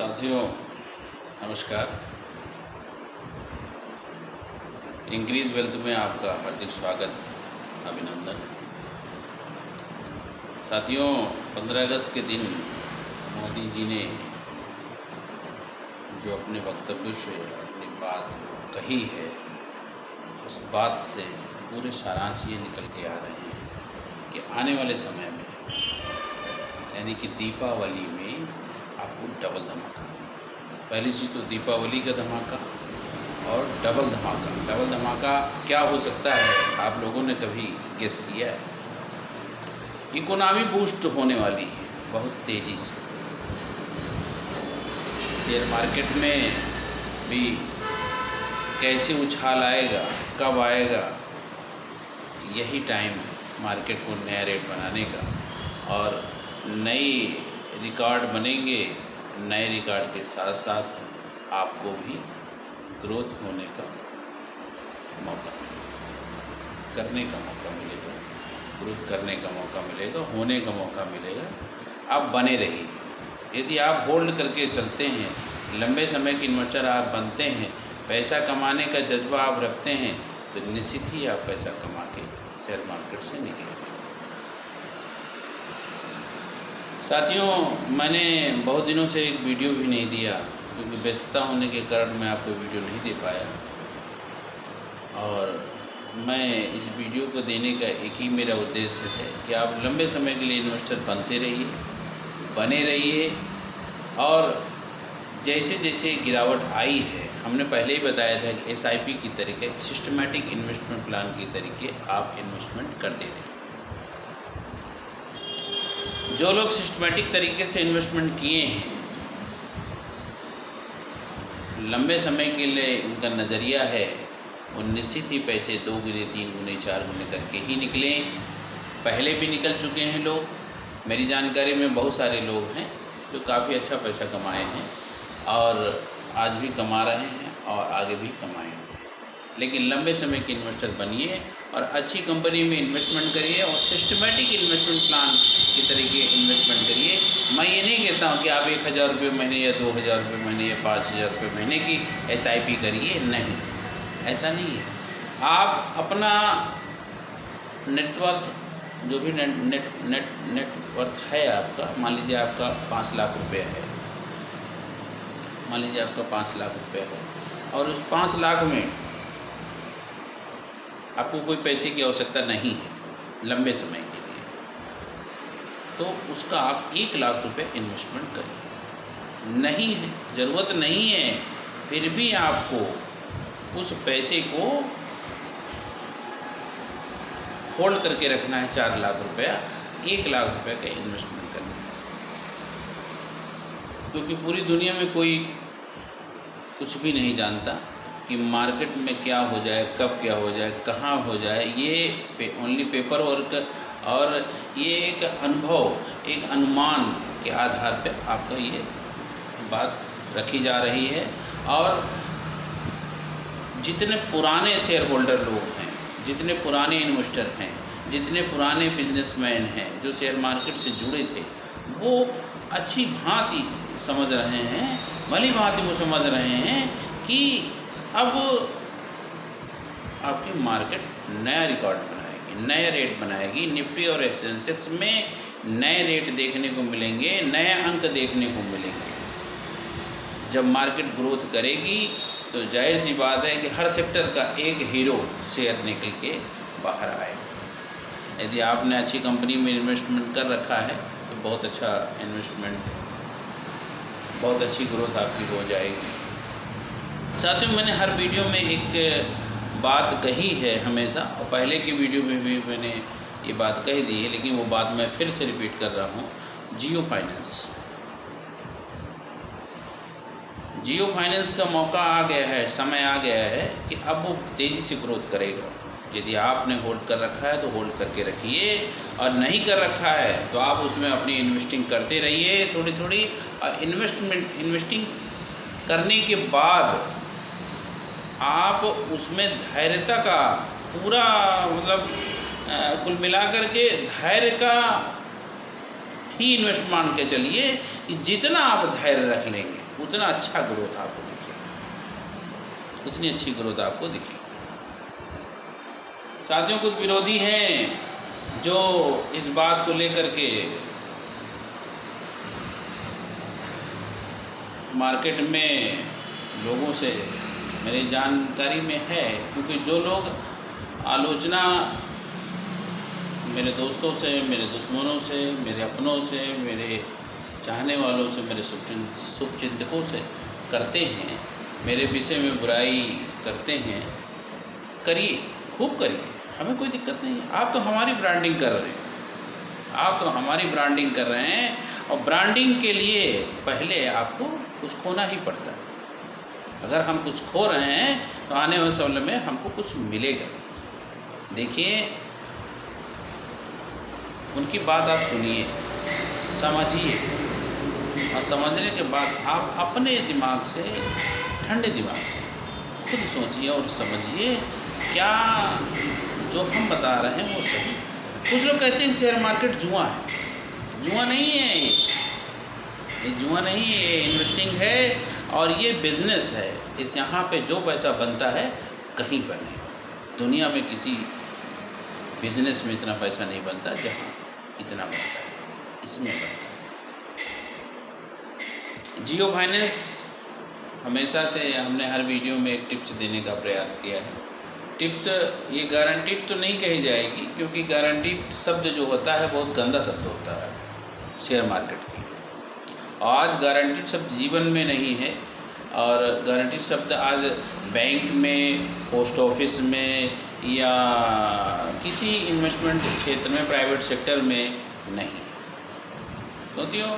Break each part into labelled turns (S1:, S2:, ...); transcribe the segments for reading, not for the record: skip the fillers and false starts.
S1: साथियों नमस्कार। Increase wealth में आपका हार्दिक स्वागत, अभिनंदन। साथियों 15 अगस्त के दिन मोदी जी ने जो अपने वक्तव्य से अपनी बात कही है, उस बात से पूरे सारांश ये निकल के आ रहे हैं कि आने वाले समय में यानी कि दीपावली में आपको डबल धमाका। पहली चीज़ तो दीपावली का धमाका और डबल धमाका। डबल धमाका क्या हो सकता है, आप लोगों ने कभी गेस किया है? इकोनॉमी बूस्ट होने वाली है बहुत तेज़ी से। शेयर मार्केट में भी कैसे उछाल आएगा, कब आएगा, यही टाइम है मार्केट को नया रेट बनाने का और नई रिकॉर्ड बनेंगे। नए रिकॉर्ड के साथ साथ आपको भी ग्रोथ होने का मौका करने का मौका मिलेगा, ग्रोथ करने का मौका मिलेगा, होने का मौका मिलेगा। आप बने रहिए। यदि आप होल्ड करके चलते हैं, लंबे समय के इन्वेस्टर आप बनते हैं, पैसा कमाने का जज्बा आप रखते हैं, तो निश्चित ही आप पैसा कमा के शेयर मार्केट से निकलेंगे। साथियों मैंने बहुत दिनों से एक वीडियो भी नहीं दिया क्योंकि व्यस्तता होने के कारण मैं आपको वीडियो नहीं दे पाया। और मैं इस वीडियो को देने का एक ही मेरा उद्देश्य है कि आप लंबे समय के लिए इन्वेस्टर बनते रहिए, बने रहिए। और जैसे जैसे गिरावट आई है, हमने पहले ही बताया था कि SIP की तरीके, सिस्टमैटिक इन्वेस्टमेंट प्लान की तरीके आप इन्वेस्टमेंट करते रहिए। जो लोग सिस्टमैटिक तरीके से इन्वेस्टमेंट किए हैं, लंबे समय के लिए उनका नज़रिया है, वो निश्चित ही पैसे 2 गुने 3 गुने 4 गुने करके ही निकलें। पहले भी निकल चुके हैं लोग। मेरी जानकारी में बहुत सारे लोग हैं जो काफ़ी अच्छा पैसा कमाए हैं और आज भी कमा रहे हैं और आगे भी कमाएंगे। लेकिन लंबे समय के इन्वेस्टर बनिए और अच्छी कंपनी में इन्वेस्टमेंट करिए और सिस्टमैटिक इन्वेस्टमेंट प्लान के तरीके इन्वेस्टमेंट करिए। मैं ये नहीं कहता हूँ कि आप 1000 रुपये महीने या 2000 रुपये महीने या 5000 रुपये महीने की SIP करिए, नहीं, ऐसा नहीं है। आप अपना नेटवर्थ जो भी नेटवर्थ है आपका, मान लीजिए आपका 5 लाख रुपये है, मान लीजिए आपका 5 लाख रुपये है और उस 5 लाख में आपको कोई पैसे की आवश्यकता नहीं है लंबे समय के लिए, तो उसका आप 1 लाख रुपये इन्वेस्टमेंट करिए। नहीं है, ज़रूरत नहीं है, फिर भी आपको उस पैसे को होल्ड करके रखना है। 4 लाख रुपया, 1 लाख रुपये का इन्वेस्टमेंट करना है। क्योंकि पूरी दुनिया में कोई कुछ भी नहीं जानता कि मार्केट में क्या हो जाए, कब क्या हो जाए, कहाँ हो जाए। ये ओनली पेपर वर्क और ये एक अनुभव, एक अनुमान के आधार पे आपका ये बात रखी जा रही है। और जितने पुराने शेयर होल्डर लोग हैं, जितने पुराने इन्वेस्टर हैं, जितने पुराने बिजनेसमैन हैं जो शेयर मार्केट से जुड़े थे, वो अच्छी भांति समझ रहे हैं, भली भांति वो समझ रहे हैं कि अब आपकी मार्केट नया रिकॉर्ड बनाएगी, नया रेट बनाएगी। निफ्टी और सेंसेक्स में नए रेट देखने को मिलेंगे, नए अंक देखने को मिलेंगे। जब मार्केट ग्रोथ करेगी तो जाहिर सी बात है कि हर सेक्टर का एक हीरो शेयर निकल के बाहर आएगा। यदि आपने अच्छी कंपनी में इन्वेस्टमेंट कर रखा है तो बहुत अच्छा इन्वेस्टमेंट, बहुत अच्छी ग्रोथ आपकी हो जाएगी। साथियों मैंने हर वीडियो में एक बात कही है हमेशा, और पहले की वीडियो में भी मैंने ये बात कह दी है, लेकिन वो बात मैं फिर से रिपीट कर रहा हूँ। जियो फाइनेंस का मौका आ गया है, समय आ गया है कि अब वो तेज़ी से ग्रोथ करेगा। यदि आपने होल्ड कर रखा है तो होल्ड करके रखिए, और नहीं कर रखा है तो आप उसमें अपनी इन्वेस्टिंग करते रहिए थोड़ी थोड़ी। और इन्वेस्टिंग करने के बाद आप उसमें धैर्यता का पूरा, मतलब कुल मिलाकर के धैर्य का ही इन्वेस्ट मान के चलिए कि जितना आप धैर्य रख लेंगे उतना अच्छा ग्रोथ आपको दिखेगा, उतनी अच्छी ग्रोथ आपको दिखेगी। साथियों, कुछ विरोधी हैं जो इस बात को लेकर के मार्केट में लोगों से, मेरी जानकारी में है, क्योंकि जो लोग आलोचना मेरे दोस्तों से, मेरे दुश्मनों से, मेरे अपनों से, मेरे चाहने वालों से, मेरे शुभचिंतकों से करते हैं, मेरे विषय में बुराई करते हैं, करिए, खूब करिए, हमें कोई दिक्कत नहीं है। आप तो हमारी ब्रांडिंग कर रहे हैं, आप तो हमारी ब्रांडिंग कर रहे हैं, और ब्रांडिंग के लिए पहले आपको कुछ खोना ही पड़ता है। अगर हम कुछ खो रहे हैं तो आने वाले समय में हमको कुछ मिलेगा। देखिए, उनकी बात आप सुनिए, समझिए, और समझने के बाद आप अपने दिमाग से, ठंडे दिमाग से खुद सोचिए और समझिए क्या जो हम बता रहे हैं वो सही। कुछ लोग कहते हैं शेयर मार्केट जुआ है। जुआ नहीं है, ये जुआ नहीं है, ये इन्वेस्टिंग है और ये बिजनेस है। इस यहाँ पे जो पैसा बनता है कहीं पर नहीं, दुनिया में किसी बिजनेस में इतना पैसा नहीं बनता जहाँ इतना बनता है, इसमें बनता है। जियो फाइनेंस हमेशा से हमने हर वीडियो में एक टिप्स देने का प्रयास किया है। टिप्स ये गारंटीड तो नहीं कही जाएगी, क्योंकि गारंटीड शब्द जो होता है बहुत गंदा शब्द होता है शेयर मार्केट की। आज गारंटीड शब्द जीवन में नहीं है, और गारंटीड शब्द आज बैंक में, पोस्ट ऑफिस में या किसी इन्वेस्टमेंट क्षेत्र में, प्राइवेट सेक्टर में नहीं। साथियों,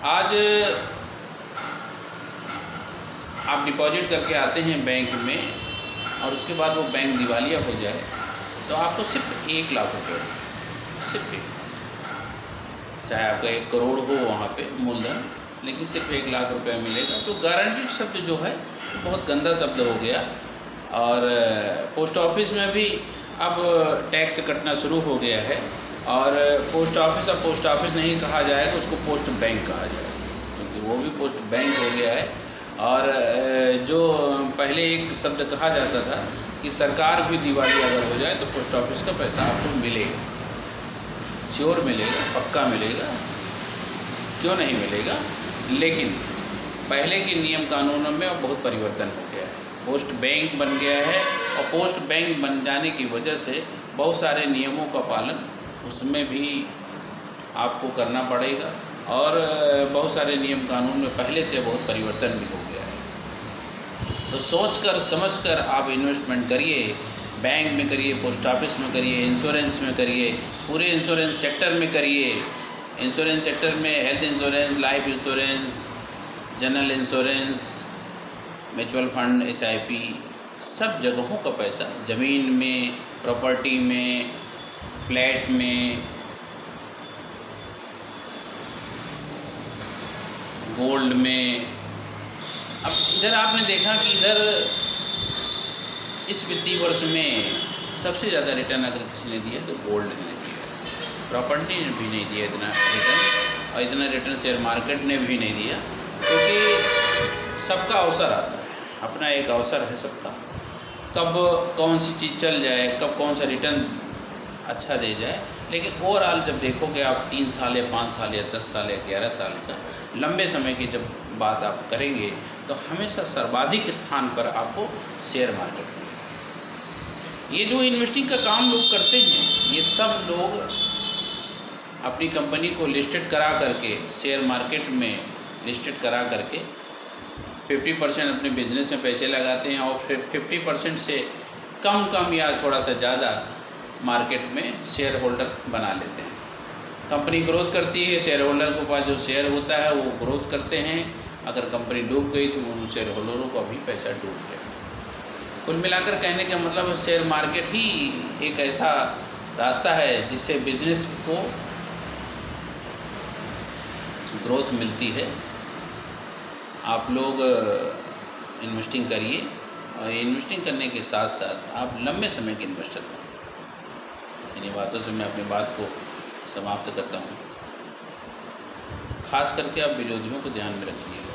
S1: आज आप डिपॉजिट करके आते हैं बैंक में, और उसके बाद वो बैंक दिवालिया हो जाए तो आपको सिर्फ 1 लाख रुपये, सिर्फ 1, चाहे आपका 1 करोड़ हो वहाँ पे मूलधन, लेकिन सिर्फ 1 लाख रुपया मिलेगा। तो गारंटीड शब्द जो है बहुत गंदा शब्द हो गया। और पोस्ट ऑफिस में भी अब टैक्स कटना शुरू हो गया है, और पोस्ट ऑफिस अब पोस्ट ऑफिस नहीं कहा जाएगा, उसको पोस्ट बैंक कहा जाएगा, क्योंकि वो भी पोस्ट बैंक हो गया है। और जो पहले एक शब्द कहा जाता था कि सरकार भी दिवालिया अगर हो जाए तो पोस्ट ऑफिस का पैसा आपको मिलेगा, श्योर मिलेगा, पक्का मिलेगा, क्यों नहीं मिलेगा। लेकिन पहले के नियम कानूनों में अब बहुत परिवर्तन हो गया है, पोस्ट बैंक बन गया है, और पोस्ट बैंक बन जाने की वजह से बहुत सारे नियमों का पालन उसमें भी आपको करना पड़ेगा, और बहुत सारे नियम कानून में पहले से बहुत परिवर्तन भी हो गया है। तो सोचकर समझकर आप इन्वेस्टमेंट करिए, बैंक में करिए, पोस्ट ऑफिस में करिए, इंश्योरेंस में करिए, पूरे इंश्योरेंस सेक्टर में करिए। इंश्योरेंस सेक्टर में health insurance, life insurance, general insurance, mutual fund, SIP, सब जगहों का पैसा, ज़मीन में, प्रॉपर्टी में, फ्लैट में, गोल्ड में। अब इधर आपने देखा कि इधर इस वित्तीय वर्ष में सबसे ज़्यादा रिटर्न अगर किसी ने दिया तो गोल्ड ने दिया, प्रॉपर्टी ने भी नहीं दिया इतना रिटर्न, और इतना रिटर्न शेयर मार्केट ने भी नहीं दिया, क्योंकि सबका अवसर आता है, अपना एक अवसर है सबका, कब कौन सी चीज़ चल जाए, कब कौन सा रिटर्न अच्छा दे जाए। लेकिन ओवरऑल जब देखोगे आप 3 साल या 5 साल या 10 साल या 11 साल का लंबे समय की जब बात आप करेंगे तो हमेशा सर्वाधिक स्थान पर आपको शेयर मार्केट मिलेगा। ये जो इन्वेस्टिंग का काम लोग करते हैं, ये सब लोग अपनी कंपनी को लिस्टेड करा करके, शेयर मार्केट में लिस्टेड करा करके 50% अपने बिजनेस में पैसे लगाते हैं, और फिर 50% से कम या थोड़ा सा ज़्यादा मार्केट में शेयर होल्डर बना लेते हैं। कंपनी ग्रोथ करती है, शेयर होल्डर के पास जो शेयर होता है वो ग्रोथ करते हैं, अगर कंपनी डूब गई तो उन शेयर होल्डरों का भी पैसा डूब गया। कुल मिलाकर कहने का मतलब शेयर मार्केट ही एक ऐसा रास्ता है जिससे बिजनेस को ग्रोथ मिलती है। आप लोग इन्वेस्टिंग करिए, और इन्वेस्टिंग करने के साथ साथ आप लंबे समय के इन्वेस्टर बनें। इन्हीं बातों से मैं अपनी बात को समाप्त करता हूँ। खास करके आप विरोधियों को ध्यान में रखिए।